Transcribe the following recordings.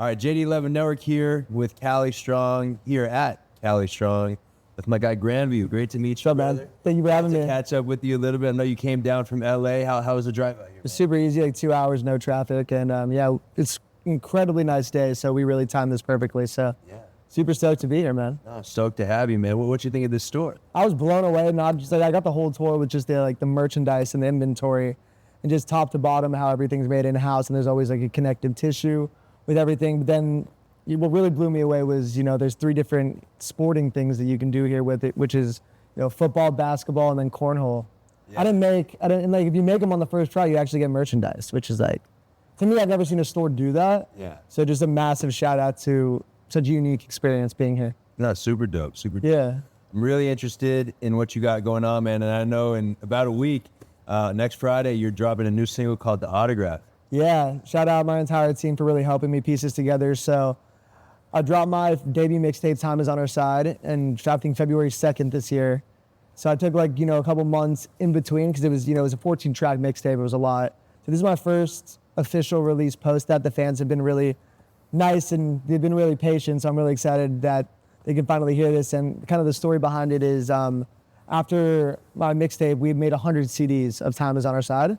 All right, JD11 Network here with Cali Strong, here at Cali Strong with my guy GRANDVIEW. Great to meet you, brother. Thank you for having me. Catch up with you a little bit. I know you came down from LA. How was the drive out here? It's super easy, like 2 hours, no traffic, and yeah, it's incredibly nice day. So we really timed this perfectly. So Yeah. super stoked to be here, man. Oh, stoked to have you, man. What you think of this store? I was blown away, not just like I got the whole tour with just the merchandise and the inventory, and just top to bottom how everything's made in house, and there's always like a connective tissue with everything. But then what really blew me away was there's 3 different sporting things that you can do here with it, which is football, basketball, and then cornhole. Yeah. And like if you make them on the first try, you actually get merchandise, which is like, to me, I've never seen a store do that. Yeah. So just a massive shout out to such a unique experience being here. No, super dope, super dope. Yeah. I'm really interested in what you got going on, man. And I know in about a week, next Friday, you're dropping a new single called The Autograph. Yeah, shout out my entire team for really helping me piece this together. So I dropped my debut mixtape, Time Is On Our Side, and dropping February 2nd this year. So I took a couple months in between because it was a 14-track mixtape. It was a lot. So this is my first official release post that. The fans have been really nice and they've been really patient. So I'm really excited that they can finally hear this. And kind of the story behind it is after my mixtape, we made 100 CDs of Time Is On Our Side.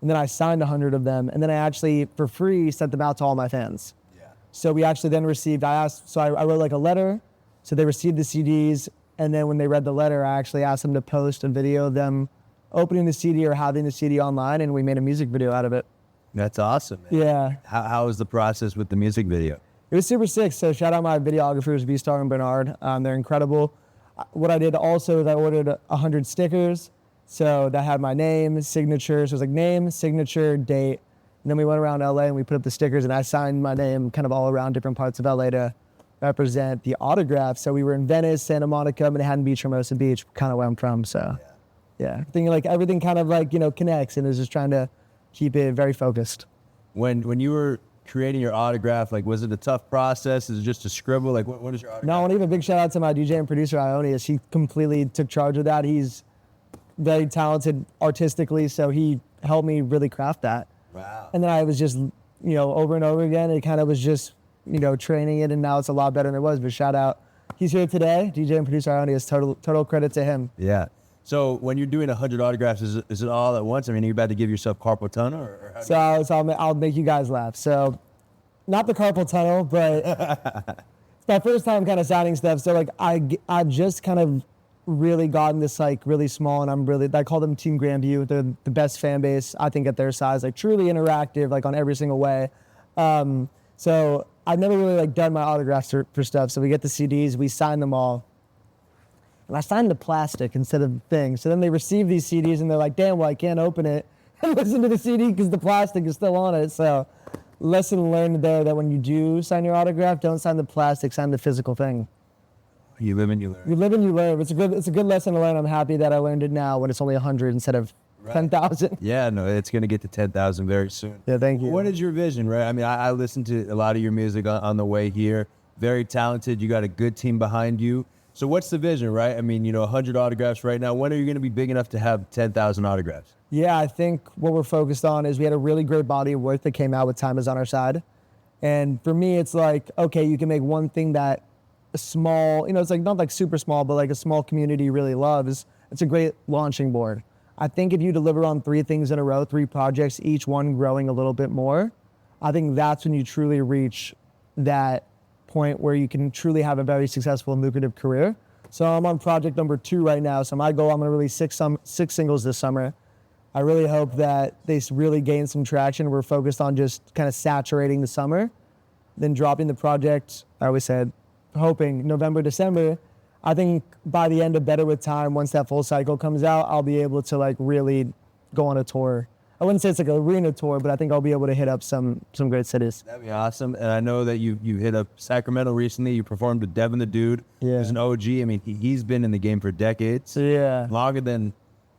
And then I signed 100 of them. And then I actually, for free, sent them out to all my fans. Yeah. So we actually then received, I wrote like a letter. So they received the CDs. And then when they read the letter, I actually asked them to post a video of them opening the CD or having the CD online. And we made a music video out of it. That's awesome, man. Yeah. How was the process with the music video? It was super sick. So shout out my videographers, V-Star and Bernard. They're incredible. What I did also is I ordered 100 stickers. So that had my name, signature. So it was like name, signature, date. And then we went around LA and we put up the stickers and I signed my name kind of all around different parts of LA to represent the autograph. So we were in Venice, Santa Monica, Manhattan Beach, Hermosa Beach, kind of where I'm from. So yeah, thinking like everything kind of like, connects and is just trying to keep it very focused. When you were creating your autograph, like, was it a tough process? Is it just a scribble? Like, what is your autograph? No, I want to give a big shout out to my DJ and producer, Ionius. He completely took charge of that. He's very talented artistically, so he helped me really craft that. Wow. And then I was just, over and over again, it kind of was just, training it, and now it's a lot better than it was. But shout out, he's here today, DJ and producer Ionius, total credit to him. Yeah. So when you're doing 100 autographs, is it all at once? I mean, are you about to give yourself carpal tunnel? Or how I'll make you guys laugh. So not the carpal tunnel, but it's my first time kind of signing stuff. So like I've just kind of really gotten this like really small, and I call them Team GRANDVIEW. They're the best fan base, I think, at their size, like truly interactive, like on every single way. So I've never really like done my autographs for stuff. So we get the CDs, we sign them all. And I signed the plastic instead of the thing. So then they receive these CDs and they're like, damn, well, I can't open it and listen to the CD because the plastic is still on it. So lesson learned there that when you do sign your autograph, don't sign the plastic, sign the physical thing. You live and you learn. You live and you learn. It's a good lesson to learn. I'm happy that I learned it now when it's only 100 instead of 10,000. Yeah, no, it's going to get to 10,000 very soon. Yeah, thank you. What is your vision, right? I mean, I listened to a lot of your music on the way here. Very talented. You got a good team behind you. So what's the vision, right? I mean, 100 autographs right now. When are you going to be big enough to have 10,000 autographs? Yeah, I think what we're focused on is we had a really great body of work that came out with Time Is On Our Side. And for me, it's like, okay, you can make one thing that a small, it's like not like super small, but like a small community really loves. It's a great launching board. I think if you deliver on 3 things in a row, 3 projects, each one growing a little bit more, I think that's when you truly reach that point where you can truly have a very successful and lucrative career. So I'm on project number 2 right now. So my goal, I'm going to release 6 singles this summer. I really hope that they really gain some traction. We're focused on just kind of saturating the summer, then dropping the project. I always said, hoping November, December. I think by the end of Better With Time, once that full cycle comes out, I'll be able to like really go on a tour. I wouldn't say it's like an arena tour, but I think I'll be able to hit up some great cities. That'd be awesome. And I know that you hit up Sacramento recently. You performed with Devin the Dude. Yeah. He's an OG. I mean, he's been in the game for decades. Yeah. Longer than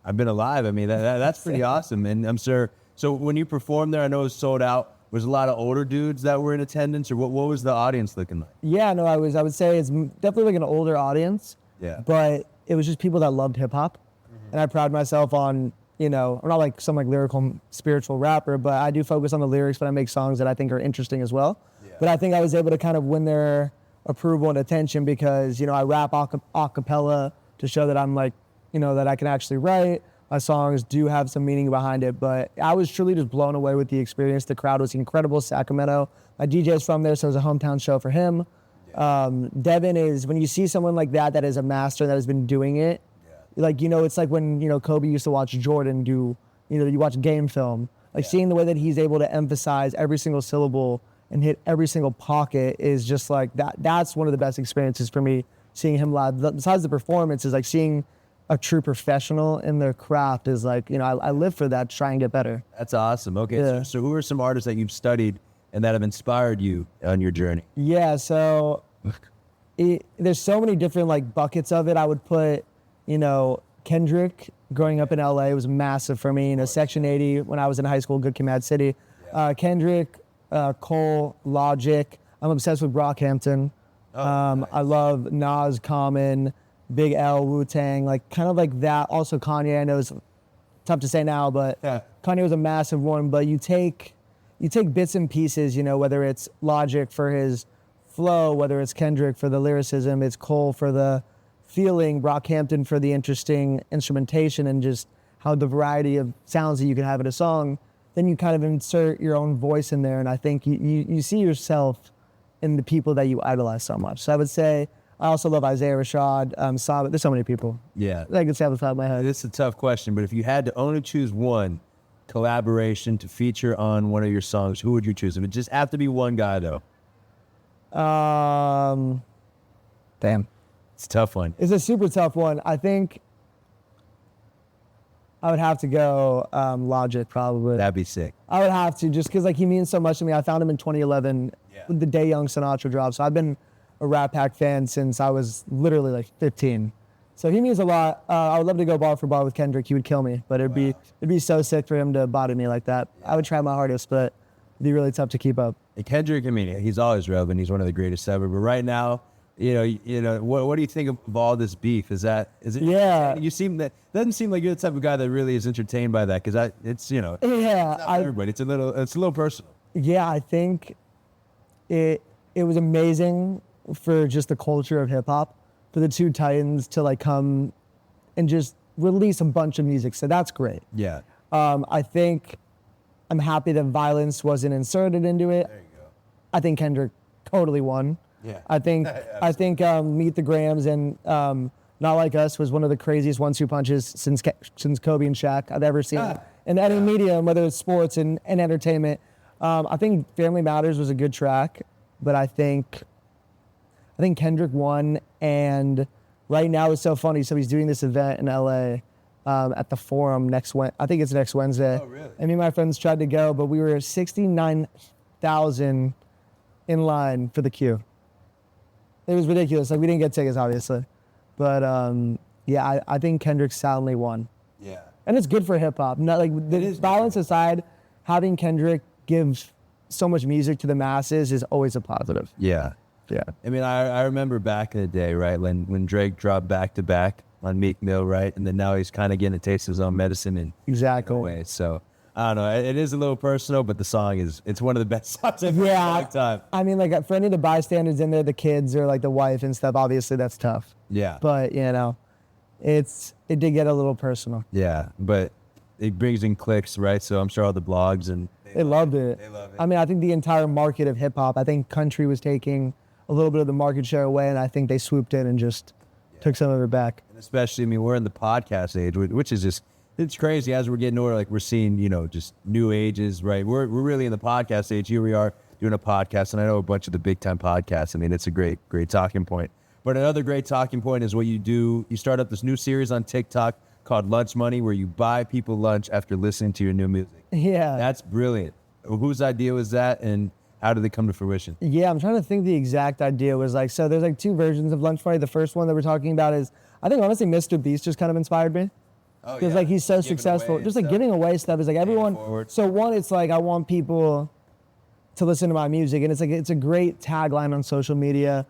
I've been alive. I mean, that's pretty awesome. And I'm sure. So when you performed there, I know it was sold out. Was a lot of older dudes that were in attendance, or what was the audience looking like? Yeah, no, I would say it's definitely like an older audience. Yeah. But it was just people that loved hip hop. Mm-hmm. And I pride myself on, I'm not like some like lyrical spiritual rapper, but I do focus on the lyrics, but I make songs that I think are interesting as well. Yeah. But I think I was able to kind of win their approval and attention because, I rap a cappella to show that I'm like, that I can actually write. My songs do have some meaning behind it, but I was truly just blown away with the experience. The crowd was incredible. Sacramento, my DJ's from there, so it was a hometown show for him. Devin is, when you see someone like that is a master that has been doing it, like, it's like when, Kobe used to watch Jordan do, you watch game film, like seeing the way that he's able to emphasize every single syllable and hit every single pocket is just like that. That's one of the best experiences for me, seeing him live. Besides the performance, is like seeing a true professional in their craft is like, I live for that, try and get better. That's awesome. Okay, so who are some artists that you've studied and that have inspired you on your journey? Yeah, so there's so many different like buckets of it. I would put, Kendrick, growing up in LA, was massive for me. Section 80 when I was in high school, Good Kid, Mad City. Kendrick, Cole, Logic. I'm obsessed with Brockhampton. Nice. I love Nas, Common, Big L, Wu-Tang, like kind of like that. Also Kanye, I know is tough to say now, but Kanye was a massive one. But you take bits and pieces, whether it's Logic for his flow, whether it's Kendrick for the lyricism, it's Cole for the feeling, Brockhampton for the interesting instrumentation and just how the variety of sounds that you can have in a song. Then you kind of insert your own voice in there, and I think you see yourself in the people that you idolize so much. So I would say I also love Isaiah Rashad, Saba. There's so many people. Yeah. I can say off the top of my head. This is a tough question, but if you had to only choose one collaboration to feature on one of your songs, who would you choose? It would just have to be one guy, though. Damn. It's a tough one. It's a super tough one. I think I would have to go Logic, probably. That'd be sick. I would have to, just because like he means so much to me. I found him in 2011 with the day Young Sinatra dropped. So I've been a Rat Pack fan since I was literally like 15. So he means a lot. I would love to go bar for bar with Kendrick. He would kill me, but it'd be so sick for him to body me like that. I would try my hardest, but it'd be really tough to keep up. And Kendrick, I mean, he's always relevant. He's one of the greatest ever. But right now, what do you think of all this beef? Is it? Yeah. You doesn't seem like you're the type of guy that really is entertained by that, because it's Yeah. It's not everybody. It's a little personal. Yeah, I think it was amazing for just the culture of hip hop, for the two titans to like come and just release a bunch of music. So that's great. Yeah. I think I'm happy that violence wasn't inserted into it. There you go. I think Kendrick totally won. Yeah. I think Meet the Grams and Not Like Us was one of the craziest 1-2 punches since Kobe and Shaq I've ever seen in any medium, whether it's sports and entertainment. I think Family Matters was a good track, but I think Kendrick won. And right now it's so funny. So he's doing this event in LA at the Forum I think it's next Wednesday. Oh, really? And me and my friends tried to go, but we were 69,000 in line for the queue. It was ridiculous. Like, we didn't get tickets, obviously. But, I think Kendrick soundly won. Yeah. And it's good for hip-hop. Not like the violence aside, having Kendrick give so much music to the masses is always a positive. Yeah. Yeah. I mean, I remember back in the day, right, when Drake dropped back-to-back on Meek Mill, right? And then now he's kind of getting a taste of his own medicine in a way. So, I don't know. It is a little personal, but the song it's one of the best songs I've heard in a long time. I mean, like, for any of the bystanders in there, the kids or like the wife and stuff, obviously that's tough. Yeah. But, it did get a little personal. Yeah, but it brings in clicks, right? So I'm sure all the blogs and they loved it. They love it. I mean, I think the entire market of hip hop, I think country was taking a little bit of the market share away, and I think they swooped in and just took some of it back. And especially, I mean, we're in the podcast age, which is just, it's crazy as we're getting older. Like, we're seeing, just new ages, right? We're really in the podcast age. Here we are doing a podcast, and I know a bunch of the big time podcasts. I mean, it's a great talking point. But another great talking point is what you do. You start up this new series on TikTok called Lunch Money, where you buy people lunch after listening to your new music. Yeah. That's brilliant. Whose idea was that, and how did they come to fruition? Yeah, I'm trying to think the exact idea was like, so there's like two versions of Lunch Money. The first one that we're talking about is, I think honestly, Mr. Beast just kind of inspired me. Because like he's so successful. Just like giving away stuff is like everyone. So one, it's like I want people to listen to my music, and it's like it's a great tagline on social media.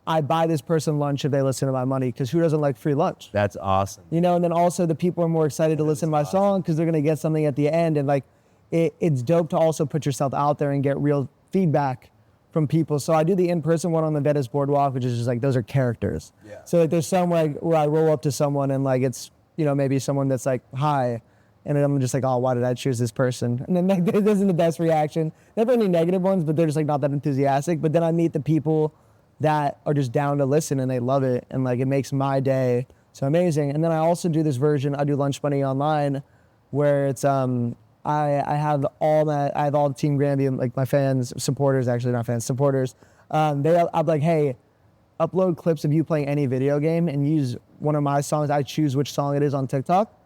I buy this person lunch if they listen to my money, because who doesn't like free lunch? That's awesome. And then also the people are more excited to listen to my song because they're gonna get something at the end, and like it's dope to also put yourself out there and get real feedback from people. So I do the in-person one on the Venice Boardwalk, which is just like, those are characters. Yeah. So like there's some where I roll up to someone and like it's, you know, maybe someone that's like, hi. And then I'm just like, oh, why did I choose this person? And then like, this isn't the best reaction. Never any negative ones, but they're just like not that enthusiastic. But then I meet the people that are just down to listen and they love it. And like, it makes my day so amazing. And then I also do this version, I do Lunch Money Online, where it's, I have all the Team GRANDVIEW, like my fans, supporters, actually not fans, supporters. I'm like, hey, upload clips of you playing any video game and use one of my songs. I choose which song it is on TikTok.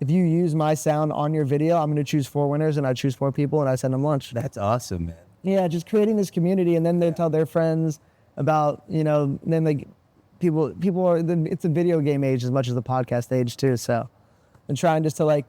If you use my sound on your video, I'm going to choose 4 winners and I choose 4 people and I send them lunch. That's awesome, man. Yeah, just creating this community, and then they tell their friends about, you know, and then like people are, it's a video game age as much as the podcast age too. So I'm trying just to like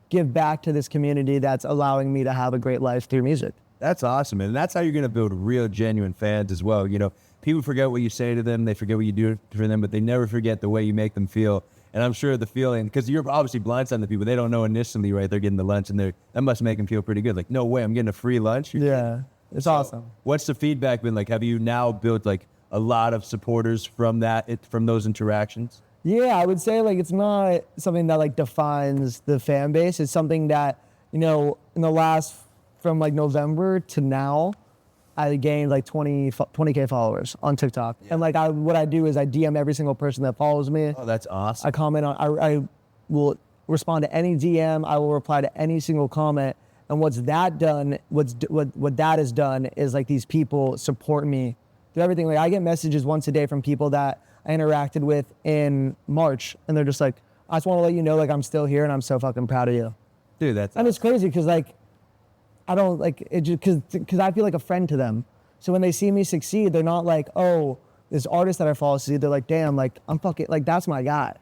give back to this community that's allowing me to have a great life through music. That's awesome, man. And that's how you're going to build real, genuine fans as well. You know, people forget what you say to them, they forget what you do for them, but they never forget the way you make them feel. And I'm sure the feeling, because you're obviously blindsiding the people, they don't know initially, right? They're getting the lunch, and that must make them feel pretty good. Like, no way, I'm getting a free lunch. Yeah, it's awesome. What's the feedback been like? Have you now built like a lot of supporters from from those interactions? Yeah, I would say like it's not something that like defines the fan base. It's something that, you know, in the last, from like November to now, I gained like 20K followers on TikTok. Yeah. And like what I do is I DM every single person that follows me. Oh, that's awesome. I comment on, I will respond to any DM. I will reply to any single comment. And what that has done is like these people support me through everything. Like I get messages once a day from people that I interacted with in March, and they're just like, I just want to let you know, like, I'm still here and I'm so fucking proud of you. Dude, that's and it's crazy because like I don't like it, just because I feel like a friend to them. So when they see me succeed, they're not like, oh, this artist that I follow succeed. They're like, damn, like I'm fucking, like that's my guy.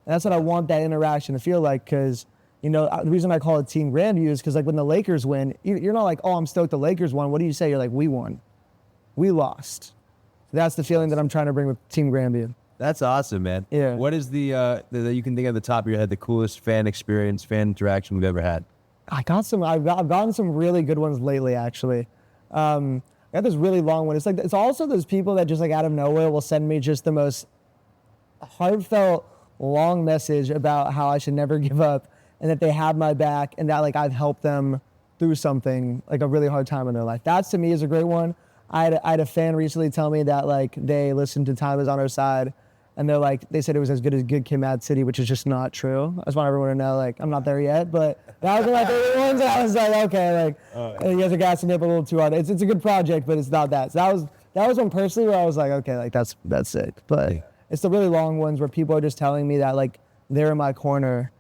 And that's what I want that interaction to feel like, because, you know, the reason I call it Team GRANDVIEW is because like when the Lakers win, you're not like, oh, I'm stoked the Lakers won. What do you say? You're like, we won. We lost. So that's the feeling that I'm trying to bring with Team GRANDVIEW. That's awesome, man. Yeah. What is the you can think of the top of your head, the coolest fan experience, fan interaction we've ever had? I've gotten some really good ones lately, actually. I got this really long one. It's also those people that just like out of nowhere will send me just the most heartfelt long message about how I should never give up and that they have my back and that like I've helped them through something, like a really hard time in their life. That to me is a great one. I had a fan recently tell me that like they listened to Time Is On Our Side, and they said it was as good as Good Kid, Mad City, which is just not true. I just want everyone to know, like, I'm not there yet, but that was one of my favorite ones. And I was like, okay, like, you guys are gassing it up a little too hard. It's a good project, but it's not that. So that was one personally where I was like, okay, like that's sick. But it's the really long ones where people are just telling me that like they're in my corner,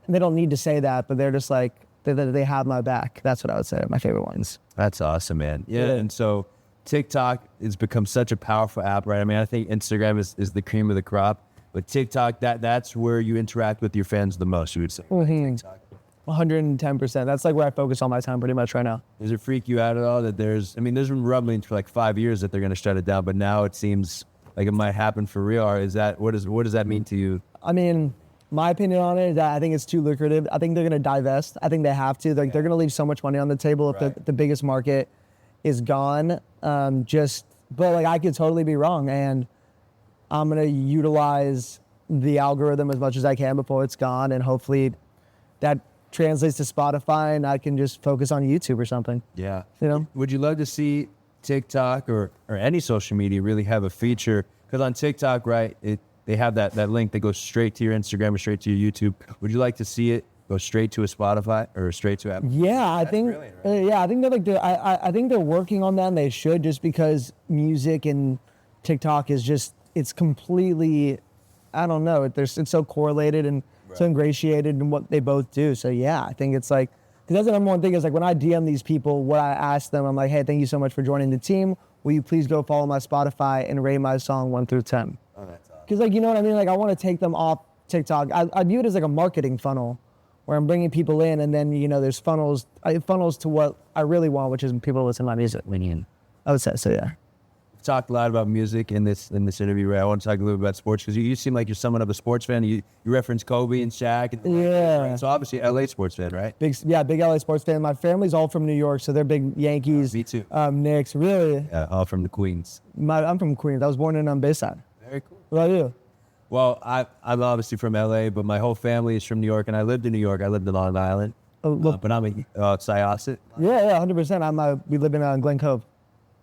and they don't need to say that, but they're just like they have my back. That's what I would say are my favorite ones. That's awesome, man. Yeah, and so TikTok has become such a powerful app, right? I mean, I think Instagram is the cream of the crop, but TikTok, that's where you interact with your fans the most, you would say. Mm-hmm. 110%. That's like where I focus all my time pretty much right now. Does it freak you out at all that there's been rumblings for like 5 years that they're going to shut it down, but now it seems like it might happen for real? Or what does that mean to you? I mean, my opinion on it is that I think it's too lucrative. I think they're going to divest. I think they have to. Like, they're going to leave so much money on the table if the biggest market is gone. But like I could totally be wrong, and I'm gonna utilize the algorithm as much as I can before it's gone, and hopefully that translates to Spotify, and I can just focus on YouTube or something. Yeah. You know? Would you love to see TikTok or any social media really have a feature? Because on TikTok, right, they have that link that goes straight to your Instagram or straight to your YouTube. Would you like to see it go straight to a Spotify or straight to Apple? Yeah, I think. Right? I think I think they're working on that. And they should, just because music and TikTok is just, it's completely, I don't know. It's so correlated and so ingratiated in what they both do. So yeah, I think it's like, because that's the number one thing is like when I DM these people, what I ask them, I'm like, hey, thank you so much for joining the team. Will you please go follow my Spotify and rate my song 1 through 10? Oh, that's awesome. Because like, you know what I mean? Like I want to take them off TikTok. I view it as like a marketing funnel, where I'm bringing people in, and then, you know, there's funnels to what I really want, which is people to listen to my music. I would say, so yeah. talked a lot about music in this interview, right? I want to talk a little bit about sports because you seem like you're somewhat of a sports fan. You reference Kobe and Shaq. And Yeah. So obviously, LA sports fan, right? Big LA sports fan. My family's all from New York, so they're big Yankees. Me too. Knicks, really. Yeah, all from the Queens. I'm from Queens. I was born in Bayside. Very cool. What about you? Well, I'm obviously from LA, but my whole family is from New York, and I lived in New York. I lived in Long Island, but I'm a Syosset. Yeah, 100%. We live in Glen Cove.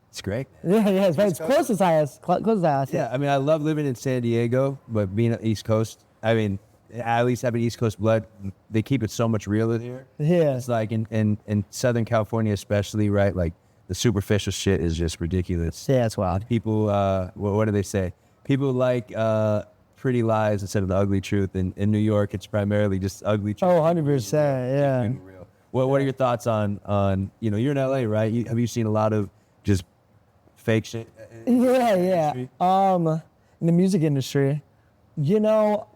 It's great. Yeah, it's right. It's close to Syosset. Close to Syosset. Yeah, I mean, I love living in San Diego, but being on East Coast, I mean, at least having East Coast blood, they keep it so much realer here. Yeah. It's like in Southern California especially, right? Like, the superficial shit is just ridiculous. Yeah, it's wild. People, what do they say? People like pretty lies instead of the ugly truth. In New York, it's primarily just ugly truth. Oh, 100%. Yeah. Real. What are your thoughts on you're in LA, right? Have you seen a lot of just fake shit? Yeah. In the music industry, no,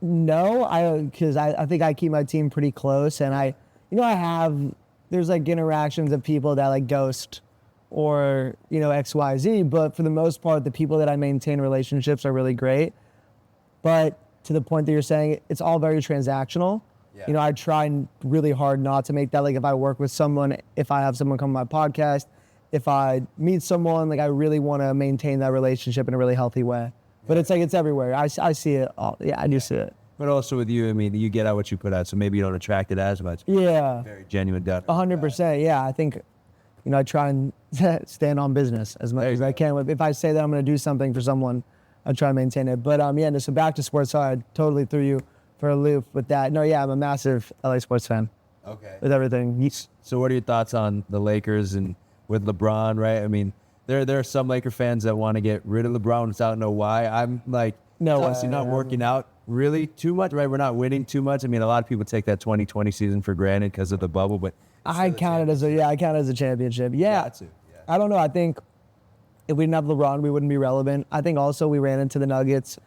because I think I keep my team pretty close, and there's like interactions of people that like ghost or XYZ, but for the most part, the people that I maintain relationships are really great. But to the point that you're saying, it's all very transactional. Yeah. I try really hard not to make that, like, if I work with someone, if I have someone come on my podcast, if I meet someone, like, I really want to maintain that relationship in a really healthy way. But it's like, it's everywhere. I see it all. Yeah, I do see it. But also with you, I mean, you get out what you put out, so maybe you don't attract it as much. Yeah. Very genuine. 100%. Yeah, I think, I try and stand on business as much as I can. If I say that I'm going to do something for someone, I try to maintain it. But so back to sports. Sorry, I totally threw you for a loop with that. No, yeah, I'm a massive LA sports fan. Okay. With everything. So what are your thoughts on the Lakers and with LeBron, right? I mean, there are some Laker fans that want to get rid of LeBron without know why. I'm like, no, obviously not working out really too much, right? We're not winning too much. I mean, a lot of people take that 2020 season for granted because of the bubble, but I count it as a championship. Yeah. I don't know. I think if we didn't have LeBron, we wouldn't be relevant. I think also we ran into the Nuggets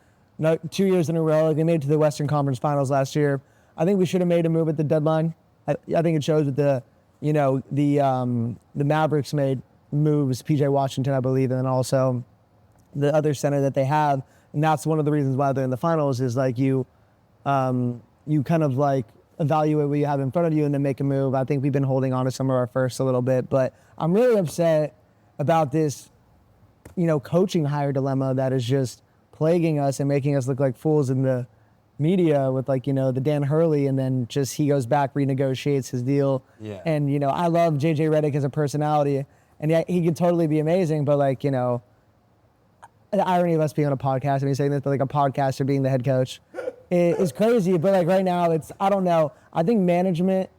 2 years in a row. Like, they made it to the Western Conference Finals last year. I think we should have made a move at the deadline. I think it shows that the Mavericks made moves, PJ Washington, I believe, and then also the other center that they have. And that's one of the reasons why they're in the finals is like you kind of like evaluate what you have in front of you and then make a move. I think we've been holding on to some of our firsts a little bit, but I'm really upset about this, coaching hire dilemma that is just plaguing us and making us look like fools in the media with the Dan Hurley, and then just he goes back, renegotiates his deal. Yeah. And, I love JJ Redick as a personality, and yeah, he could totally be amazing, but the irony of us being on a podcast, and he's saying this, but like a podcaster being the head coach is crazy. But like right now, I don't know. I think management,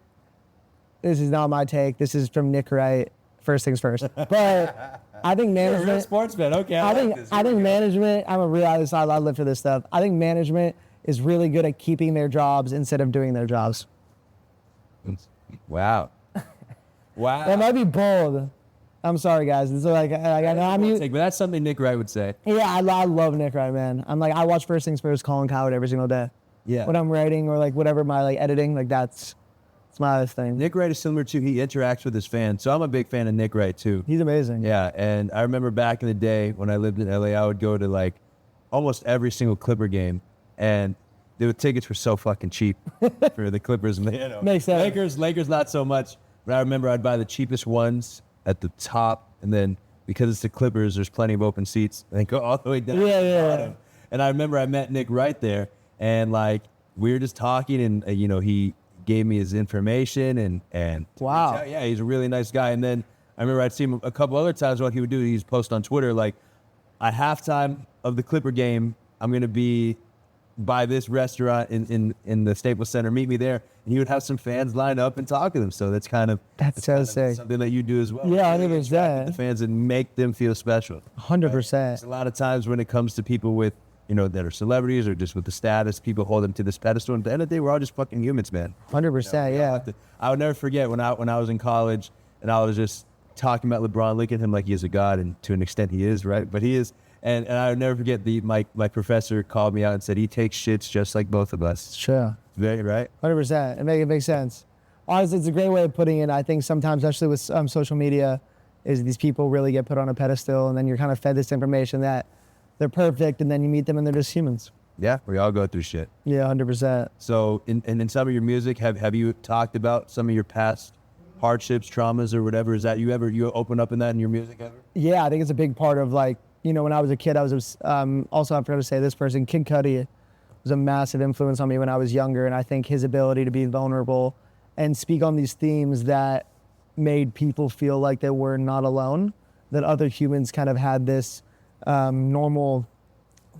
this is not my take. This is from Nyck Wright, first things first. But I think management. You're a real sportsman. Okay. I think management, I'm a real, I live for this stuff. I think management is really good at keeping their jobs instead of doing their jobs. Wow. That might be bold. I'm sorry, guys. So like I know but that's something Nyck Wright would say. Yeah, I love Nyck Wright, man. I watch First Things First, Colin Cowherd every single day. Yeah. When I'm writing or like whatever my like editing, like it's my thing. Nyck Wright is similar to, he interacts with his fans. So I'm a big fan of Nyck Wright too. He's amazing. Yeah, and I remember back in the day when I lived in LA, I would go to like almost every single Clipper game, and the tickets were so fucking cheap for the Clippers. Makes sense. Lakers not so much. But I remember I'd buy the cheapest ones at the top, and then because it's the Clippers, there's plenty of open seats, and go all the way down to the bottom. And I remember I met Nyck Wright there, and like we were just talking, and he gave me his information, and wow, yeah, he's a really nice guy. And then I remember I'd see him a couple other times. What he would do, he'd post on Twitter like, at halftime of the Clipper game, I'm gonna be by this restaurant in the Staples Center, meet me there. And he would have some fans line up and talk to them. So that's so sick. Something that you do as well. Yeah, really 100%. The fans and make them feel special. 100%. A lot of times when it comes to people with, that are celebrities or just with the status, people hold them to this pedestal. And at the end of the day, we're all just fucking humans, man. 100%, yeah. I would never forget when I was in college and I was just talking about LeBron, looking at him like he is a god, and to an extent he is, right? But he is. And I would never forget my professor called me out and said he takes shits just like both of us. Sure. Very right. 100%. It makes sense. Honestly, it's a great way of putting it. I think sometimes, especially with social media, is these people really get put on a pedestal, and then you're kind of fed this information that they're perfect, and then you meet them and they're just humans. Yeah, we all go through shit. Yeah, 100%. So in some of your music, have you talked about some of your past hardships, traumas, or whatever? Is that you open up in that in your music ever? Yeah, I think it's a big part of, like, you know, when I was a kid, I was also, I forgot to say this person, Kid Cudi, was a massive influence on me when I was younger, and I think his ability to be vulnerable and speak on these themes that made people feel like they were not alone, that other humans kind of had this normal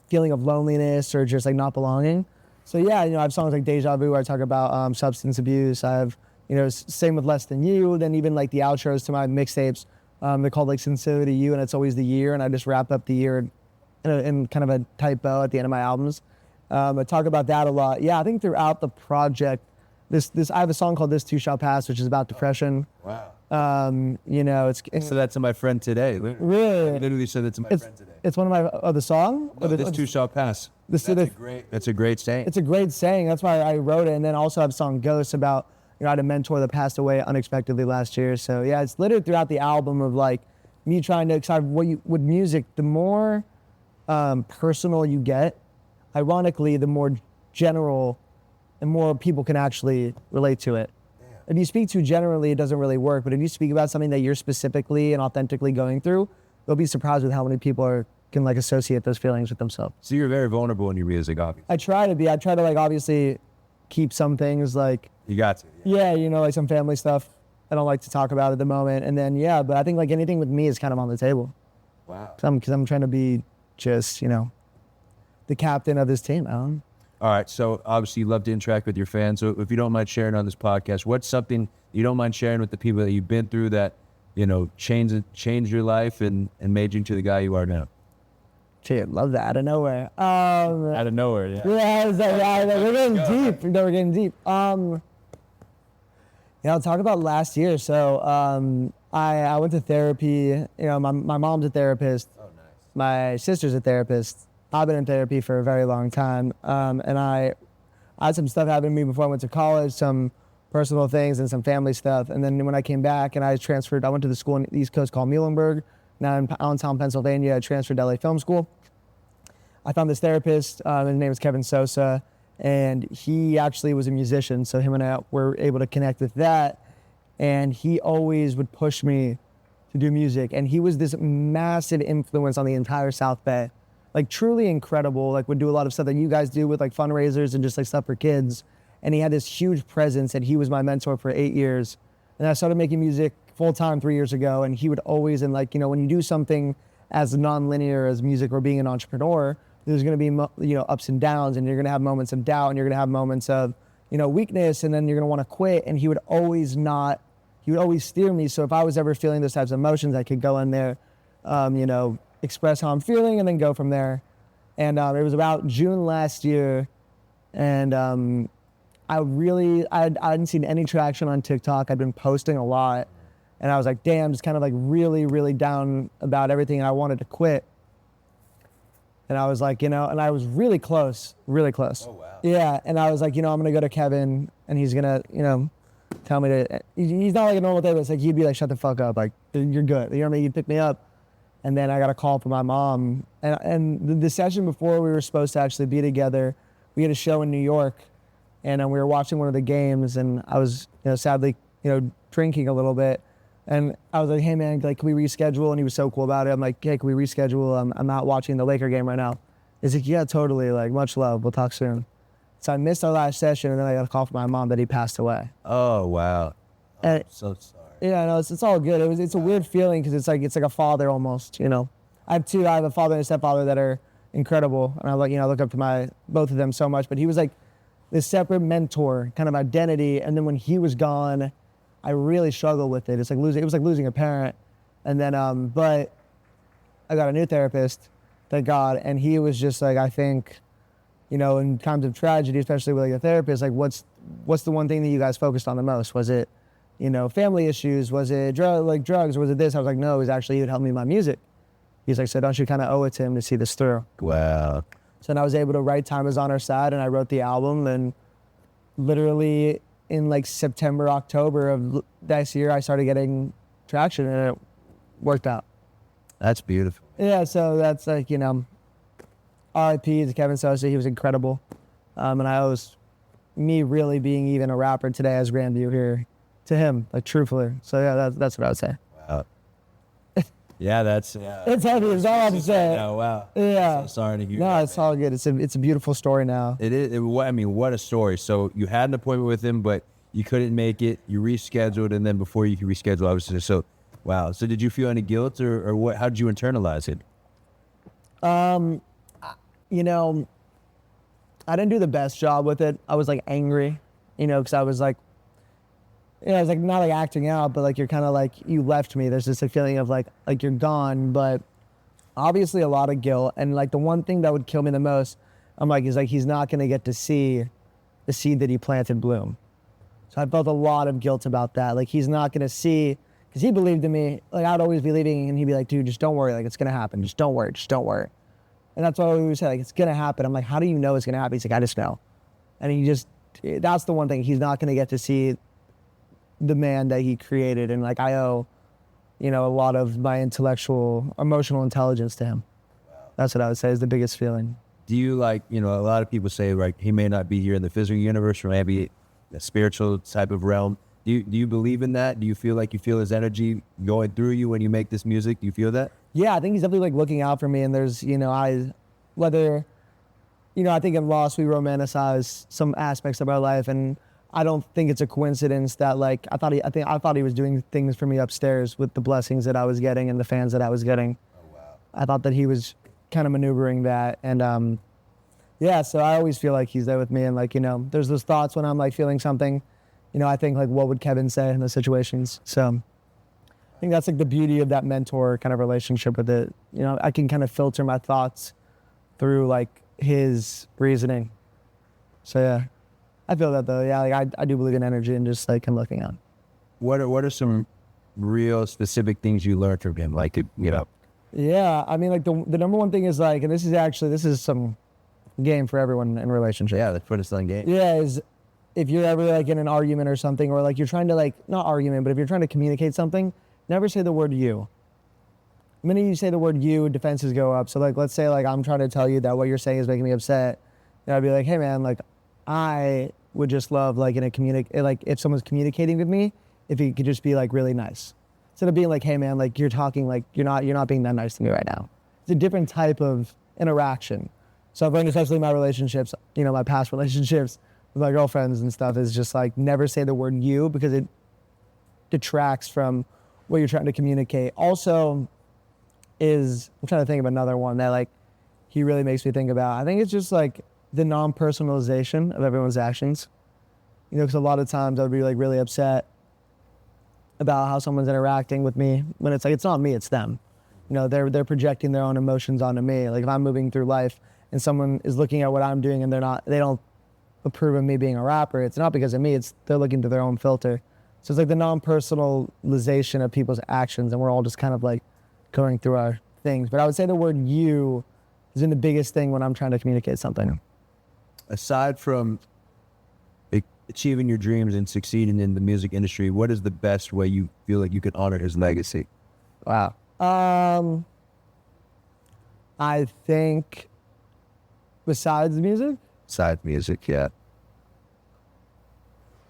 feeling of loneliness or just like not belonging. So yeah, you know, I have songs like Deja Vu where I talk about substance abuse. I have, you know, same with Less Than You. Then even like the outros to my mixtapes, they're called like Sincerely You, and it's always the year, and I just wrap up the year in kind of a tight bow at the end of my albums. I talk about that a lot. Yeah, I think throughout the project, I have a song called This Too Shall Pass, which is about depression. Wow. You know, it's So that's to my friend today. really, I literally said that to my friend today. it's one of my the song. No, this too shall pass. That's a great saying. It's a great saying. That's why I wrote it. And then also I have a song Ghosts about, you know, I had a mentor that passed away unexpectedly last year. So yeah, it's littered throughout the album of like me trying to excite with music. The more personal you get, ironically, the more general and more people can actually relate to it. If you speak too generally, it doesn't really work. But if you speak about something that you're specifically and authentically going through, they'll be surprised with how many people can like associate those feelings with themselves. So you're very vulnerable in your music, obviously. I try to be. I try to like obviously keep some things like, You got to. yeah, you know, like some family stuff I don't like to talk about at the moment. And then, yeah, but I think like anything with me is kind of on the table. Wow. Because I'm trying to be just, you know, the captain of this team, Alan. All right. So obviously you love to interact with your fans. So if you don't mind sharing on this podcast, what's something you don't mind sharing with the people that you've been through that, you know, changed your life and made you into the guy you are now? Dude, love that out of nowhere. Out of nowhere, yeah. Yeah, it's like, we're getting deep. You know, we're getting deep. Yeah, I'll talk about last year. So I went to therapy. You know, my mom's a therapist. Oh, nice. My sister's a therapist. I've been in therapy for a very long time. And I had some stuff happen to me before I went to college, some personal things and some family stuff. And then when I came back and I transferred, I went to the school in the East Coast called Muhlenberg. Now in Allentown, Pennsylvania. I transferred to LA Film School. I found this therapist. His name is Kevin Sosa. And he actually was a musician. So him and I were able to connect with that. And he always would push me to do music. And he was this massive influence on the entire South Bay. Like truly incredible, like would do a lot of stuff that you guys do with like fundraisers and just like stuff for kids. And he had this huge presence and he was my mentor for 8 years. And I started making music full time 3 years ago. And he would always, and like, you know, when you do something as non-linear as music or being an entrepreneur, there's going to be, you know, ups and downs, and you're going to have moments of doubt and you're going to have moments of, you know, weakness, and then you're going to want to quit. And he would always steer me. So if I was ever feeling those types of emotions, I could go in there, you know, express how I'm feeling and then go from there. And it was about June last year. And I hadn't seen any traction on TikTok. I'd been posting a lot. And I was like, damn, just kind of like really, really down about everything. And I wanted to quit. And I was like, you know, and I was really close. Oh, wow. Yeah. And I was like, you know, I'm going to go to Kevin and he's going to, you know, tell me to, he's not like a normal therapist. Like he'd be like, shut the fuck up. Like, you're good. You know what I mean? He'd pick me up. And then I got a call from my mom. And the session before we were supposed to actually be together, we had a show in New York. And we were watching one of the games. And I was, you know, sadly, you know, drinking a little bit. And I was like, hey, man, like, can we reschedule? And he was so cool about it. I'm like, hey, can we reschedule? I'm not watching the Laker game right now. He's like, yeah, totally. Like, much love. We'll talk soon. So I missed our last session, and then I got a call from my mom that he passed away. Oh, wow. I'm so sorry. Yeah, no, it's all good. It's a weird feeling because it's like a father almost, you know. I have a father and a stepfather that are incredible. And I look up to both of them so much. But he was like this separate mentor kind of identity. And then when he was gone, I really struggled with it. It was like losing a parent. And then, but I got a new therapist, thank God. And he was just like, I think, you know, in times of tragedy, especially with like a therapist, like what's the one thing that you guys focused on the most? Was it, you know, family issues? Was it drugs? Or was it this? I was like, no, it was actually, he would help me with my music. He's like, so don't you kind of owe it to him to see this through? Wow. So then I was able to write Time Is On Our Side, and I wrote the album, and literally in like September, October of this year, I started getting traction, and worked out. That's beautiful. Yeah, so that's like, you know, R.I.P. to Kevin Sosa. He was incredible. And I owe me really being even a rapper today as GRANDVIEW here to him, like truthfully. So yeah, that's what I would say. Wow. Yeah, that's It's heavy. It's all I have to say. Oh wow. Yeah. So sorry to hear. No, that, it's man. all good. It's a beautiful story now. It is. I mean, what a story. So you had an appointment with him, but you couldn't make it. You rescheduled, and then before you could reschedule, obviously. So, wow. So did you feel any guilt, or what? How did you internalize it? You know, I didn't do the best job with it. I was like angry, you know, because I was like, you know, I was like not like acting out, but like you're kind of like, you left me. There's just a feeling of like you're gone, but obviously a lot of guilt. And like the one thing that would kill me the most, I'm like, is like he's not gonna get to see the seed that he planted bloom. So I felt a lot of guilt about that. Like he's not gonna see, because he believed in me. Like I'd always be leaving, and he'd be like, dude, just don't worry. Like it's gonna happen. Just don't worry. Just don't worry. And that's what we would say, like, it's gonna happen. I'm like, how do you know it's gonna happen? He's like, I just know. And he just, that's the one thing. He's not gonna get to see the man that he created. And like, I owe, you know, a lot of my intellectual, emotional intelligence to him. That's what I would say is the biggest feeling. Do you like, you know, a lot of people say, like, he may not be here in the physical universe, or maybe a spiritual type of realm. Do you believe in that? Do you feel like you feel his energy going through you when you make this music? Do you feel that? Yeah, I think he's definitely like looking out for me. And there's, you know, I think in Lost we romanticize some aspects of our life, and I don't think it's a coincidence that like I thought he was doing things for me upstairs with the blessings that I was getting and the fans that I was getting. Oh wow. I thought that he was kind of maneuvering that, and yeah, so I always feel like he's there with me, and like, you know, there's those thoughts when I'm like feeling something, you know, I think like, what would Kevin say in those situations? So I think that's like the beauty of that mentor kind of relationship with it. You know, I can kind of filter my thoughts through like his reasoning. So yeah, I feel that though. Yeah, like I do believe in energy and just like him looking out. What are some real specific things you learned from him? Like, you know. Yeah, I mean, like the number one thing is like, and this is some game for everyone in a relationship. Yeah, let's put us on game. Yeah, is if you're ever like in an argument or something, or like you're trying to like, not argument, but if you're trying to communicate something, never say the word you. The minute you say the word you, defenses go up. So like, let's say like I'm trying to tell you that what you're saying is making me upset. And I'd be like, hey man, like I would just love like like if someone's communicating with me, if it could just be like really nice. Instead of being like, hey man, like you're talking like you're not being that nice to me right now. It's a different type of interaction. So I think especially my relationships, you know, my past relationships with my girlfriends and stuff is just like never say the word you, because it detracts from what you're trying to communicate. Also is, I'm trying to think of another one that like he really makes me think about. I think it's just like the non-personalization of everyone's actions. You know, because a lot of times I would be like really upset about how someone's interacting with me when it's like, it's not me, it's them. You know, they're projecting their own emotions onto me. Like if I'm moving through life and someone is looking at what I'm doing and they don't approve of me being a rapper, it's not because of me, they're looking through their own filter. So it's like the non-personalization of people's actions, and we're all just kind of like going through our things. But I would say the word you is in the biggest thing when I'm trying to communicate something. Aside from achieving your dreams and succeeding in the music industry, what is the best way you feel like you can honor his legacy? Wow. I think besides music, Besides music, yeah.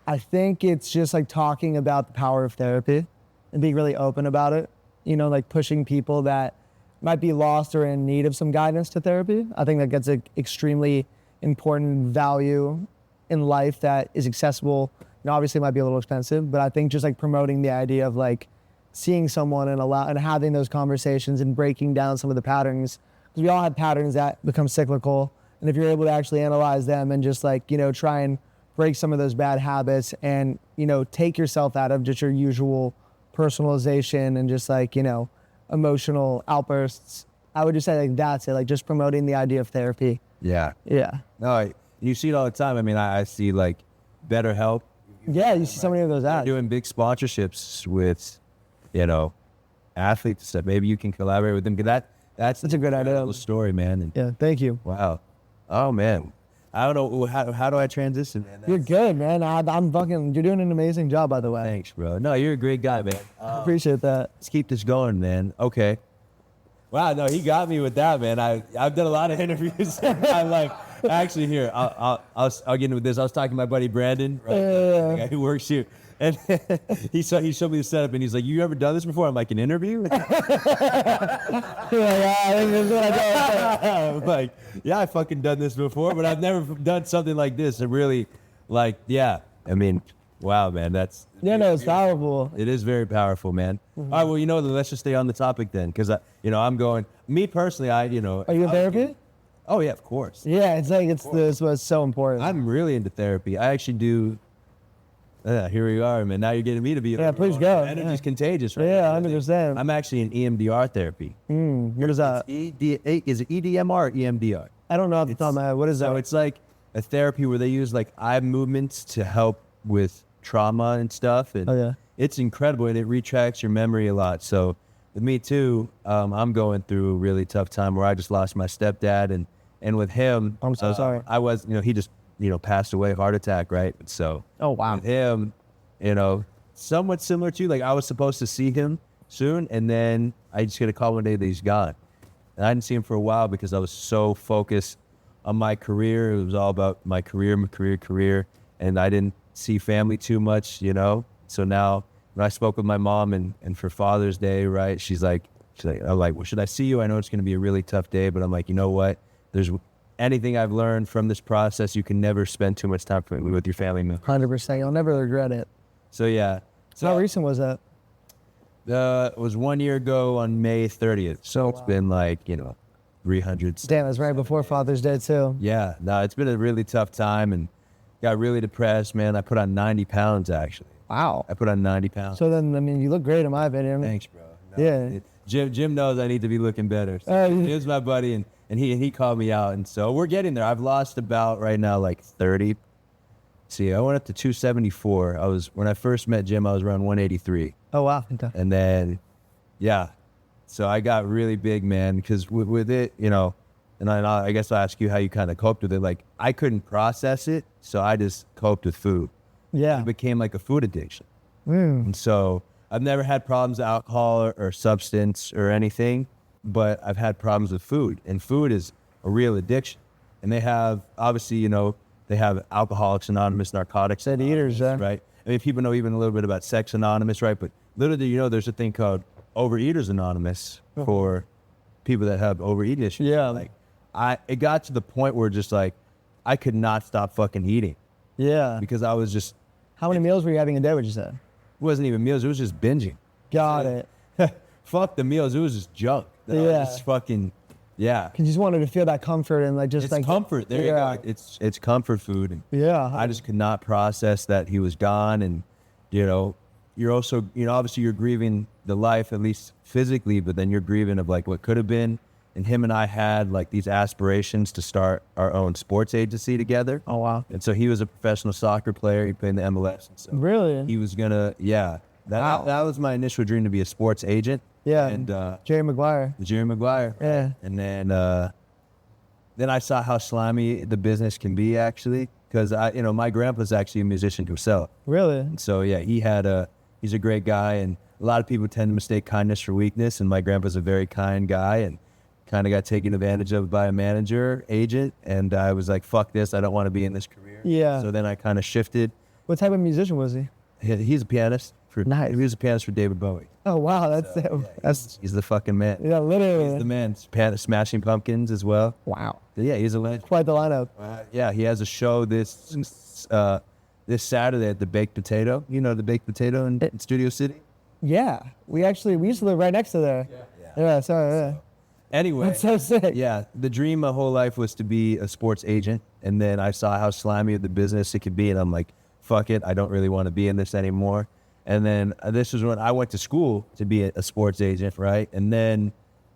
I think it's just like talking about the power of therapy and being really open about it. You know, like pushing people that might be lost or in need of some guidance to therapy. I think that gets an extremely important value in life that is accessible. You know, obviously it might be a little expensive, but I think just like promoting the idea of like seeing someone and having those conversations and breaking down some of the patterns, because we all have patterns that become cyclical. And if you're able to actually analyze them and just like, you know, try and break some of those bad habits and, you know, take yourself out of just your usual personalization and just like, you know, emotional outbursts, I would just say like that's it, like just promoting the idea of therapy. Yeah. Yeah. No, you see it all the time. I mean, I see like BetterHelp. Yeah, you see so many of those ads. Doing big sponsorships with, you know, athletes and stuff. Maybe you can collaborate with them. That's a good idea. Story, man. And, Yeah, thank you. wow. Oh man. I don't know how do I transition, man. You're good, man. You're doing an amazing job, by the way. Thanks, bro. No, you're a great guy, man. I appreciate that. Let's keep this going, man. Okay. Wow, no, he got me with that, man. I've done a lot of interviews. I'm like, actually, here, I'll get into this. I was talking to my buddy Brandon, right? The guy who works here. And he showed me the setup, and he's like, "You ever done this before?" I'm like, "An interview?" I'm like, "Yeah, I fucking done this before, but I've never done something like this." And really, like, yeah, I mean, wow, man, that's it's powerful. It is very powerful, man. All right, well, let's just stay on the topic then, because I'm going. Me personally, Are you in therapy? Oh yeah, of course. Yeah, it's what's so important. I'm really into therapy. I actually do. Here we are, man. Now you're getting me to be. Yeah, please go. Energy's contagious, right? Yeah, 100%. I'm actually in EMDR therapy. What is that? Is it EDMR or EMDR? I don't know off the top of my head. What is that? So it's like a therapy where they use like eye movements to help with trauma and stuff. And it's incredible, and it retracts your memory a lot. So with me too, I'm going through a really tough time where I just lost my stepdad, and with him, I'm so sorry. I was, he just passed away, heart attack, right? So with him, somewhat similar to like I was supposed to see him soon, and then I just get a call one day that he's gone, and I didn't see him for a while because I was so focused on my career. It was all about my career, and I didn't see family too much, So now when I spoke with my mom and for Father's Day, right, she's like, I'm like, well, should I see you? I know it's going to be a really tough day, but I'm like, you know what? There's anything I've learned from this process, you can never spend too much time with your family. 100%. You'll never regret it. So yeah. So how recent was that? It was 1 year ago on May 30th. So it's been like, 300. Damn, that's right before Father's Day too. Yeah. No, it's been a really tough time and got really depressed, man. I put on 90 pounds actually. Wow. I put on 90 pounds. So then, I mean, you look great in my opinion. Thanks, bro. No, Jim knows I need to be looking better. So Jim's my buddy, and he called me out, and so we're getting there. I've lost about right now like 30. See, I went up to 274. When I first met Jim, I was around 183. Oh wow. Okay. And then, yeah, so I got really big, man, because with it, and I guess I'll ask you how you kind of coped with it. Like I couldn't process it, so I just coped with food. Yeah. It became like a food addiction. And so I've never had problems with alcohol or substance or anything, but I've had problems with food, and food is a real addiction. And they have, obviously, they have Alcoholics Anonymous, Narcotics Anonymous, eaters, right? I mean, people know even a little bit about Sex Anonymous, right? But little do you know, there's a thing called Overeaters Anonymous for people that have overeating issues. Yeah. Like, it got to the point where just like, I could not stop fucking eating. Yeah. Because I was just. How many meals were you having a day, would you say? It wasn't even meals, it was just binging. Got it. Fuck the meals, it was just junk. Yeah. Just fucking, yeah. Cause you just wanted to feel that comfort and like just It's like comfort. There you go. It's comfort food. And yeah. I just could not process that he was gone. And, you're also, obviously you're grieving the life, at least physically, but then you're grieving of like what could have been. And him and I had like these aspirations to start our own sports agency together. Oh, wow. And so he was a professional soccer player. He played in the MLS. And so really? He was gonna, that was my initial dream, to be a sports agent. Yeah. And Jerry Maguire. Jerry Maguire. Yeah. And then I saw how slimy the business can be, actually, because my grandpa's actually a musician himself. Really? And so he's a great guy, and a lot of people tend to mistake kindness for weakness, and my grandpa's a very kind guy, and kind of got taken advantage of by a agent, and I was like, fuck this, I don't want to be in this career. Yeah. So then I kind of shifted. What type of musician was he? He's a pianist. Nice. He was a pianist for David Bowie. Oh, wow, that's He's the fucking man. Yeah, literally. He's the man. Smashing Pumpkins as well. Wow. But yeah, he's a legend. Quite the lineup. Yeah, he has a show this Saturday at the Baked Potato. You know the Baked Potato in Studio City? Yeah. We used to live right next to there. Yeah, sorry, yeah. Anyway. That's so sick. Yeah, the dream my whole life was to be a sports agent, and then I saw how slimy of the business it could be, and I'm like, fuck it, I don't really want to be in this anymore. And then this was when I went to school to be a sports agent, right? And then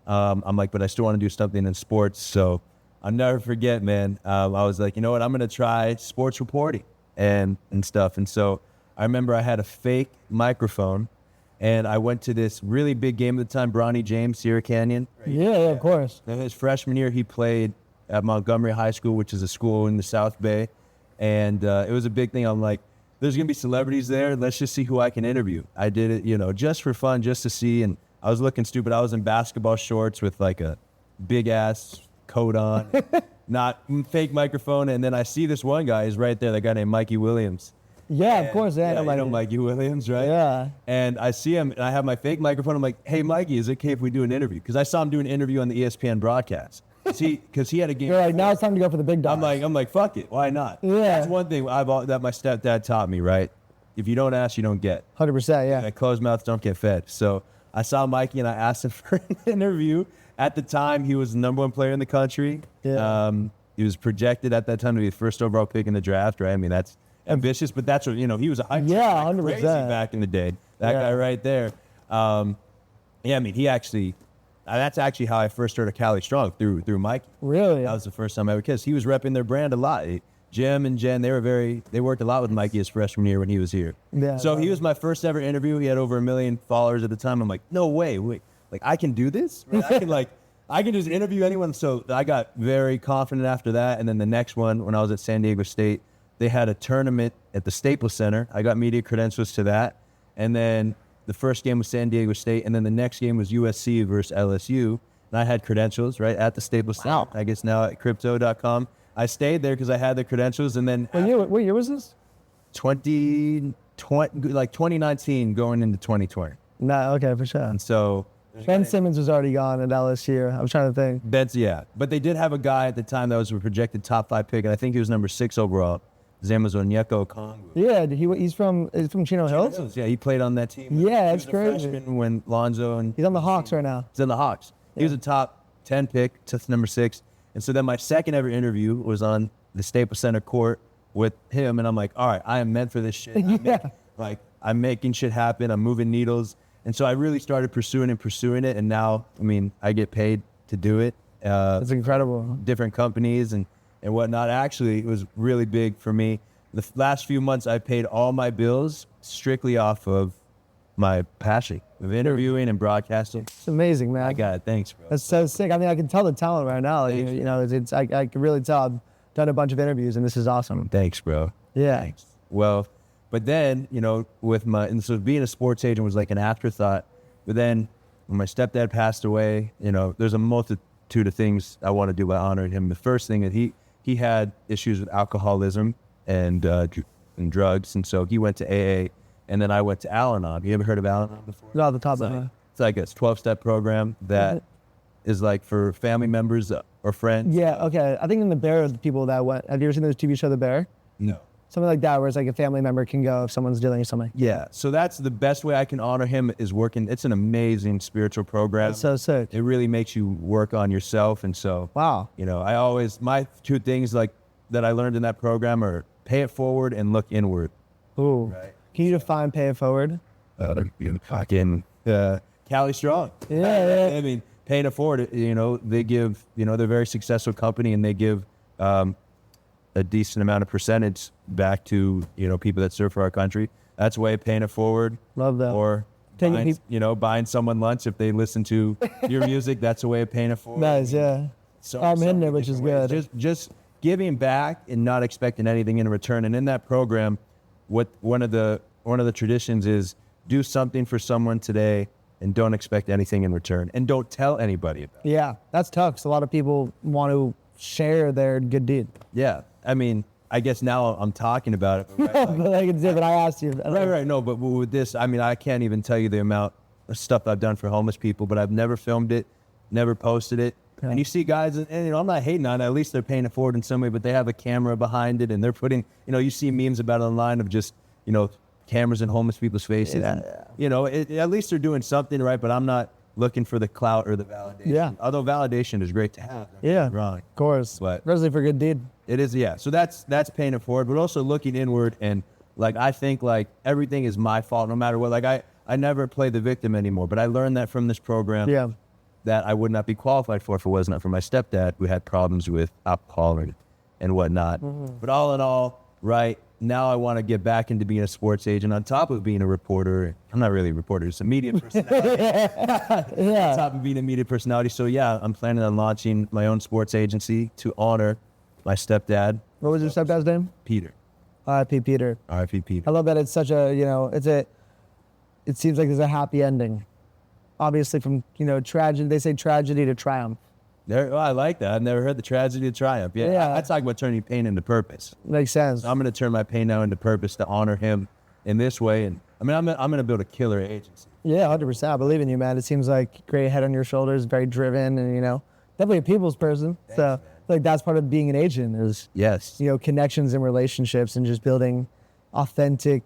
I'm like, but I still want to do something in sports. So I'll never forget, man. I was like, you know what? I'm going to try sports reporting and stuff. And so I remember I had a fake microphone, and I went to this really big game at the time, Bronny James, Sierra Canyon. Right? Yeah, of course. And his freshman year, he played at Montgomery High School, which is a school in the South Bay. And it was a big thing. I'm like, there's going to be celebrities there. Let's just see who I can interview. I did it, you know, just for fun, just to see. And I was looking stupid. I was in basketball shorts with like a big ass coat on, not fake microphone. And then I see this one guy is right there, that guy named Mikey Williams. Yeah, of course. Yeah, you know Mikey Williams, right? Yeah. And I see him, and I have my fake microphone. I'm like, hey, Mikey, is it okay if we do an interview? Because I saw him do an interview on the ESPN broadcast. Because he had a game. You're like, now it's time to go for the big dog. I'm like, fuck it. Why not? Yeah. That's one thing that my stepdad taught me, right? If you don't ask, you don't get. 100%, yeah. Like, closed mouths don't get fed. So I saw Mikey, and I asked him for an interview. At the time, he was the #1 player in the country. Yeah. He was projected at that time to be the first overall pick in the draft, right? I mean, that's ambitious, but that's what, you know, he was a high 100%. crazy back in the day. That guy right there. Yeah, I mean, he actually, that's actually how I first heard of Cali Strong, through Mikey. Really? That was the first time I ever kissed. He was repping their brand a lot. Jim and Jen, they worked a lot with Mikey his freshman year when he was here. Yeah. So he was my first ever interview. He had over 1 million followers at the time. I'm like, no way, wait, like I can do this? Right? I can just interview anyone. So I got very confident after that. And then the next one, when I was at San Diego State, they had a tournament at the Staples Center. I got media credentials to that. And then the first game was San Diego State. And then the next game was USC versus LSU. And I had credentials, right, at the Staples Center. Wow. I guess now at crypto.com. I stayed there because I had the credentials. And then What year was this? 2019 going into 2020. No, okay, for sure. And so Ben Simmons was already gone at LSU. I was trying to think. yeah. But they did have a guy at the time that was a projected top 5 pick, and I think he was number 6 overall. His name was Nyck Caution. Yeah, he's from Chino Hills? Yeah, he played on that team. Yeah, He that's was a crazy. freshman when Lonzo and He's on the Hawks right now. he's in the Hawks. He was a top 10 pick to number 6. And so then my second ever interview was on the Staples Center court with him, and I'm like, all right, I am meant for this shit. I'm making shit happen. I'm moving needles. And so I really started pursuing it, and now, I mean, I get paid to do it. That's incredible. Different companies and whatnot. Actually, it was really big for me. The last few months, I paid all my bills strictly off of my passion of interviewing and broadcasting. It's amazing, man. I got it. Thanks, bro. That's so sick. I mean, I can tell the talent right now. Like, you know, I can really tell. I've done a bunch of interviews, and this is awesome. Thanks, bro. Yeah. Thanks. Well, but then, you know, and so being a sports agent was like an afterthought. But then when my stepdad passed away, you know, there's a multitude of things I want to do by honoring him. The first thing is he had issues with alcoholism and drugs. And so he went to AA, and then I went to Al-Anon. You ever heard of Al-Anon before? Not at the top of my head. It's like a 12-step program that is like for family members or friends. Yeah, okay. I think in The Bear, the people that went. Have you ever seen this TV show, The Bear? No. Something like that, where it's like a family member can go if someone's dealing with something. Yeah, so that's the best way I can honor him is working. It's an amazing spiritual program. That's so sick. It really makes you work on yourself. And so, Wow. you know, my 2 things like that I learned in that program are pay it forward and look inward. Ooh. Right. Can you define pay it forward? Fucking Cali Strong. Yeah. I mean, paying it forward, you know, they give, you know, they're a very successful company, and they give a decent amount of percentage back to, you know, people that serve for our country. That's a way of paying it forward. Love that. Or buying someone lunch if they listen to your music. That's a way of paying it forward. Nice, yeah. So hitting it, which is different good. ways. Just giving back and not expecting anything in return. And in that program, one of the traditions is do something for someone today and don't expect anything in return, and don't tell anybody about it. Yeah, that's tough, because a lot of people want to share their good deed. Yeah, I mean, I guess now I'm talking about it. But right, But I asked you. right. No, but with this, I mean, I can't even tell you the amount of stuff I've done for homeless people, but I've never filmed it, never posted it. Yeah. And you see guys, and you know, I'm not hating on it. At least they're paying it forward in some way, but they have a camera behind it, and they're putting, you know, you see memes about it online of just, you know, cameras in homeless people's faces. Yeah. And, you know, at least they're doing something right, but I'm not looking for the clout or the validation. Yeah. Although validation is great to have. Yeah. Wrong. Of course. But especially for good deed. It is, yeah. So that's paying it forward, but also looking inward, and like I think like everything is my fault no matter what. Like I never play the victim anymore, but I learned that from this program. Yeah. That I would not be qualified for if it was not for my stepdad, who had problems with alcohol and whatnot. Mm-hmm. But all in all, right, now I want to get back into being a sports agent on top of being a reporter. I'm not really a reporter, it's a media personality. On top of being a media personality. So yeah, I'm planning on launching my own sports agency to honor my stepdad. What was your stepdad's name? Peter. R.I.P. Peter. R.I.P. Peter. I love that it's such a, it seems like there's a happy ending. Obviously from, tragedy, they say tragedy to triumph. I like that. I've never heard the tragedy of triumph. Yeah. I talk about turning pain into purpose. Makes sense. So I'm going to turn my pain now into purpose to honor him in this way. And I mean, I'm going to build a killer agency. Yeah, 100%. I believe in you, man. It seems like great head on your shoulders, very driven, and definitely a people's person. Thanks, so I feel like that's part of being an agent is connections and relationships and just building authentic,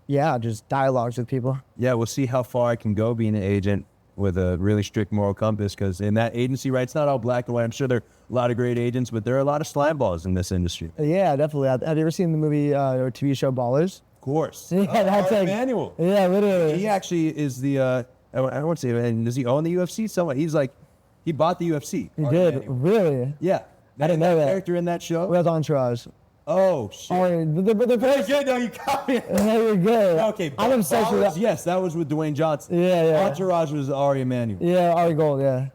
just dialogues with people. Yeah, we'll see how far I can go being an agent with a really strict moral compass, because in that agency, right, it's not all black and white. I'm sure there are a lot of great agents, but there are a lot of slime balls in this industry. Yeah, definitely. Have you ever seen the movie or TV show Ballers? Of course. Yeah, that's like Manuel. Yeah, literally. He actually is the I don't want to say, and does he own the UFC? Someone he bought the UFC. He did, really? Yeah. I didn't know that. Character in that show. Well, Entourage. Oh shit. The Very good. No, you caught me. Yeah, you're good. Okay, I'm obsessed with that. Yes, that was with Dwayne Johnson. Yeah. Entourage was Ari Emanuel. Yeah, Ari Gold. Yeah.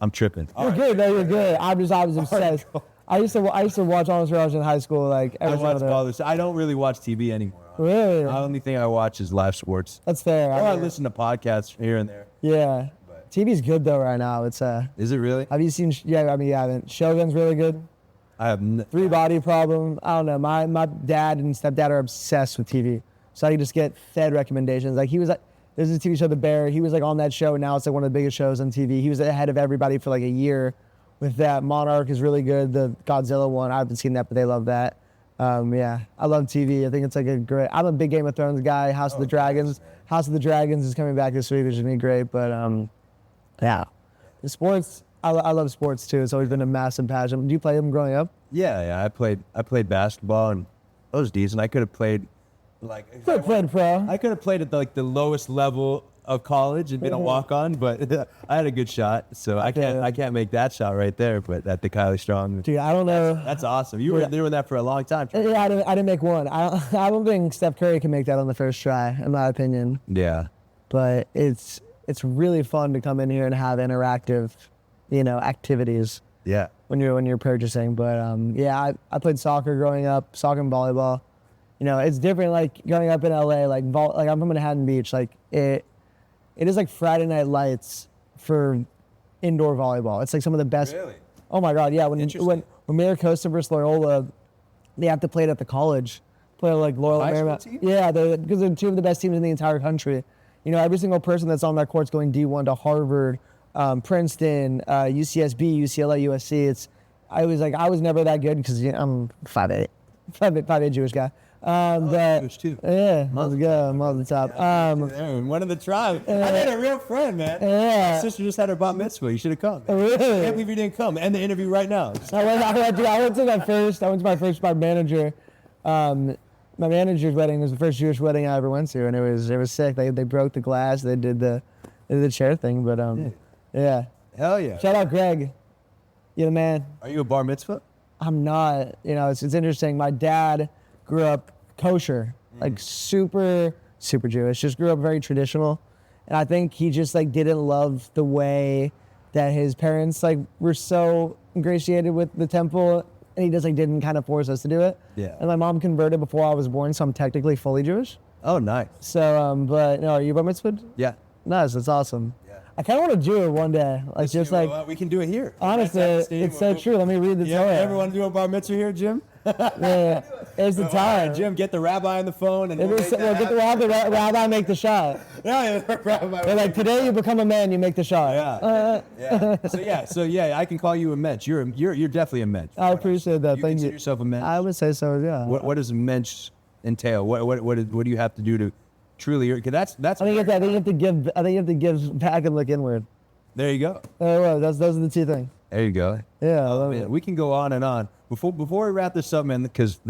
I'm tripping. You're good. No, you're good. I was obsessed. I used to watch Entourage in high school, like every Ballers. I don't really watch TV anymore. Really? The only thing I watch is live sports. That's fair. Or I listen to podcasts here and there. Yeah. But TV's good though right now. It's Is it really? Have you seen? Yeah, I mean, you haven't. Shogun's really good. I have Three Body Problem. I don't know. My dad and stepdad are obsessed with TV, so I just get fed recommendations. Like he was like, there's a TV show, The Bear. He was like on that show, and now it's like one of the biggest shows on TV. He was ahead of everybody for like a year with that. Monarch is really good. The Godzilla one, I haven't seen that, but they love that. Yeah, I love TV. I think it's like a great. I'm a big Game of Thrones guy. House of the Dragons. House of the Dragons is coming back this week, which is gonna be great. But yeah, the sports. I love sports too. It's always been a massive passion. Do you play them growing up? Yeah. I played basketball, and it was decent. I could have played played pro. I could have played at the lowest level of college and been a walk-on, but I had a good shot, so I can't make that shot right there. But at the Kylie Strong, dude, I don't know. That's awesome. You were doing that for a long time. Yeah, I didn't make one. I don't think Steph Curry can make that on the first try, in my opinion. Yeah, but it's really fun to come in here and have interactive, activities. Yeah. When you're purchasing, but I played soccer growing up, soccer and volleyball. It's different. Like growing up in LA, like I'm from Manhattan Beach. Like it is like Friday Night Lights for indoor volleyball. It's like some of the best. Really? Oh my God, yeah. When Mayor Costa versus Loyola, they have to play it at the college. Play like Loyola Marymount. Yeah, because they're two of the best teams in the entire country. Every single person that's on that court's going D1 to Harvard, Princeton, UCSB, UCLA, USC. I was never that good because I'm 5'8", Jewish guy. Jewish too. Yeah, let's go. I'm on the top. One of the tribe. I had a real friend, man. Yeah. My sister just had her bat mitzvah. You should have come. Really? I can't believe you didn't come. End the interview right now. I went to my first manager. My manager's wedding was the first Jewish wedding I ever went to, and it was sick. They broke the glass. They did the chair thing, but yeah. Hell yeah. Shout out Greg. You're the man. Are you a bar mitzvah? I'm not. It's interesting. My dad grew up kosher, like super Jewish. Just grew up very traditional, and I think he just like didn't love the way that his parents like were so ingratiated with the temple, and he just like didn't kind of force us to do it. Yeah. And my mom converted before I was born, so I'm technically fully Jewish. Oh, nice. So, but no, are you bar mitzvah? Yeah. Nice. That's awesome. Yeah. I kind of want to do it one day. Like we can do it here. Honestly, it's so true. Let me read the Torah. Everyone do a bar mitzvah here, Jim? Yeah, it's the time. Right, Jim, get the rabbi on the phone and get the rabbi make the shot. Yeah, the rabbi. They're like, today you become a man, you make the shot. Yeah. So I can call you a mensch. You're definitely a mensch. I appreciate that. You Thank you. consider yourself a mensch? I would say so. Yeah. What does a mensch entail? What do you have to do to truly? Because that's. I think you have to give back and look inward. There you go. Those are the two things. There you go. Yeah. I love it. We can go on and on. Before we wrap this up, man, because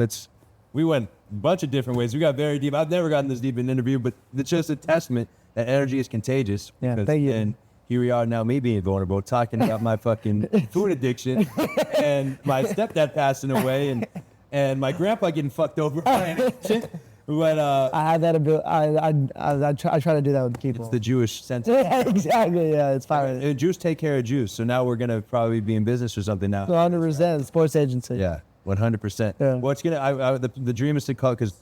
we went a bunch of different ways. We got very deep. I've never gotten this deep in an interview, but it's just a testament that energy is contagious. Yeah, thank you. And here we are now, me being vulnerable, talking about my fucking food addiction and my stepdad passing away, and and my grandpa getting fucked over. But I had that ability. I try to do that with people. it's the Jewish sentiment. Yeah, exactly. Yeah, it's fine. Jews take care of Jews, so now we're gonna probably be in business or something now. 100% sports agency. Yeah, 100%. Yeah. Well, it's the dream is to call because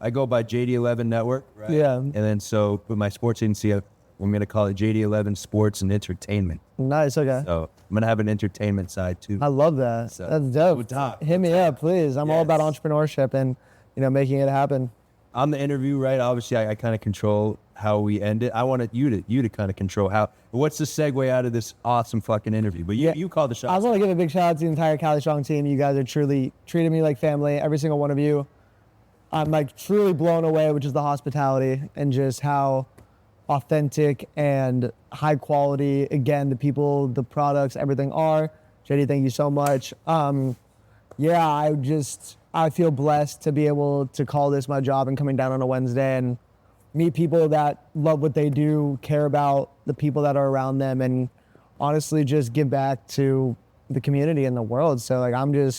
I go by JD11 Network, right? Yeah. And then with my sports agency, I'm gonna call it JD11 Sports and Entertainment. Nice. Okay. So I'm gonna have an entertainment side too. I love that. So, That's dope. we'll talk. Hit me up, please. I'm all about entrepreneurship and making it happen. On the interview, right? Obviously, I kind of control how we end it. I wanted you to kind of control what's the segue out of this awesome fucking interview. But you call the shots. I just want to give a big shout out to the entire Cali Strong team. You guys are truly treating me like family, every single one of you. I'm like truly blown away, which is the hospitality and just how authentic and high quality, again, the people, the products, everything are. JD, thank you so much. Yeah, I feel blessed to be able to call this my job and coming down on a Wednesday and meet people that love what they do, care about the people that are around them, and honestly just give back to the community and the world. So like I had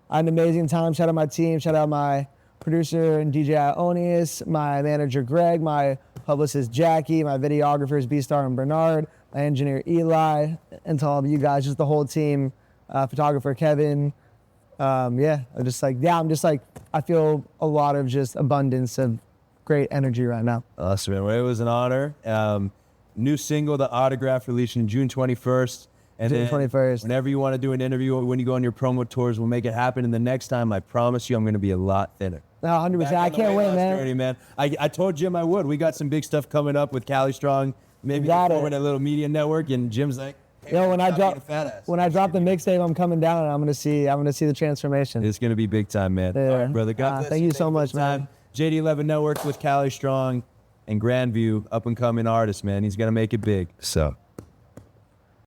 an amazing time. Shout out my team, shout out my producer and DJ Ionius, my manager Greg, my publicist Jackie, my videographers B-Star and Bernard, my engineer Eli, and to all of you guys, just the whole team, photographer Kevin. I'm just like, I feel a lot of just abundance of great energy right now. Awesome, man. Well, it was an honor. New single, The Autograph, releasing June 21st. And June 21st. Whenever you want to do an interview, when you go on your promo tours, we'll make it happen. And the next time, I promise you, I'm going to be a lot thinner. No, 100%. I can't wait, man. Journey, man. I told Jim I would. We got some big stuff coming up with Cali Strong. Maybe forward a little media network. And Jim's like, hey, yo, when I drop the mixtape, I'm coming down and I'm gonna see the transformation. It's gonna be big time, man. Yeah. All right, brother. God bless thank you so much, man. JD11 Network with Cali Strong and GRANDVIEW, up and coming artist, man. He's gonna make it big. So.